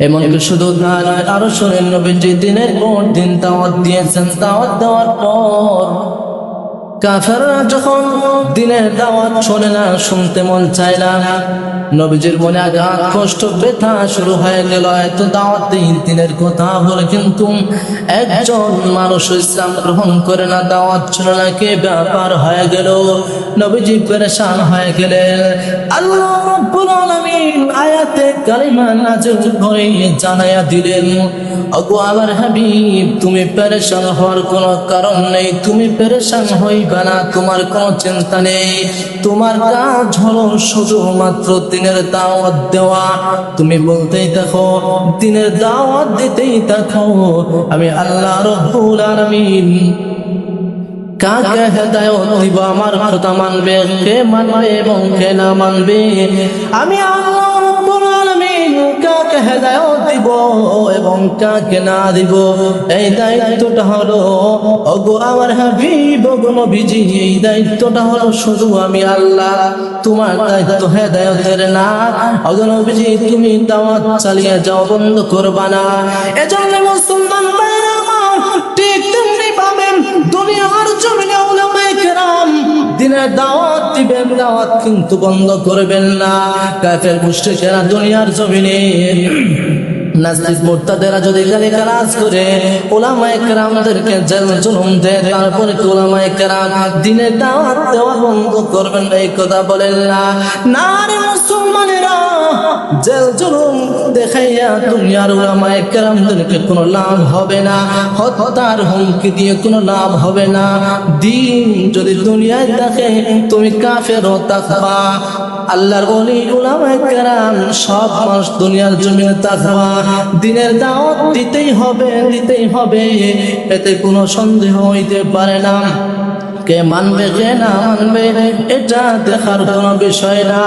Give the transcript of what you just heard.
এমনকি শুধু তা নয়, আরো শোনেন, নবীজি দিনের পর দিন দাওয়াত দিয়েছেন। দাওয়াত দেওয়ার পর কাফেররা যখন দিনের দাওয়াত শোনে না, শুনতে মন চায় না, নবীজির মনে আঘাত, কষ্ট, ব্যথা শুরু হয়ে গেল। এত দাওয়াত দিনের কথা বলে কিন্তু একজন মানুষ ইসলাম গ্রহণ করে না, দাওয়াত শুনে না, কি ব্যাপার হয়ে গেল? নবীজি পেরেশান হয়ে গেলেন। আল্লাহ রাব্বুল আলামিন আয়াতে কালিমা নাযিল করে জানায়া দিলেন, ওগো আমার হাবিব, তুমি পেরেশান হওয়ার কোনো কারণ নেই, তুমি পেরেশান হইবা না, তোমার কোনো চিন্তা নেই। তোমার কাজ হলো শুধুমাত্র দিনের দাওয়াত দেওয়া। তুমি বলতেই থাকো, দিনের দাওয়াত দিতেই থাকো। আমি আল্লাহ রাব্বুল আলামিন কাকে হেদায়েত দিব, আমার কথা মানবে, কে মানবে এবং কে না মানবে, আমি আল্লাহ রাব্বুল আলামিন কাকে হেদায়েত দিব এবং কাকে না দিব, এই দায়িত্বটা হলো, ওগো আমার হাবিব, ওগো নবীজি, এই দায়িত্বটা হলো শুধু আমি আল্লাহ। তোমার দায়িত্ব হেদায়েতের না। ওগো নবীজি, তুমি দাওয়াত চালিয়ে যাও, বন্ধ করবা না। এজন্য মুসলমান ভাইরা আমার, ঠিক তেমনি পাবেন দুনিয়ার জমিনে উলামায়ে কেরাম দিনের দাওয়াত দিবেন, দাওয়াত কিন্তু বন্ধ করবেন না। কাফের মুশরিকেরা দুনিয়ার জমিনে নাস্তিক মুরতাদেরা যদি গালিগালাজ করে উলামায়ে কেরামদেরকে জেল জুলুম দেয়, তারপরে উলামায়ে কেরাম দিনের দাওয়াত দেওয়া বন্ধ করবেন, এই কথা বলেন না। না রে মুসলমানেরা, জেল জুলুম দেখাইয়া দুনিয়ার উলামায়ে কেরামদেরকে কোনো লাভ হবে না, হত্যার হুমকি দিয়ে কোনো লাভ হবে না। দিন যদি দুনিয়ায় দেখে তুমি কাফের থাকবা, আল্লাহর ওলি উলামায়ে কেরাম সব মানুষ দুনিয়ার জমিনে থাকবা, দিনের দাওয়াত দিতেই হবে, দিতেই হবে, এতে কোনো সন্দেহ হইতে পারে না। কে মানবে কে না মানবে এটা দেখার কোনো বিষয় না।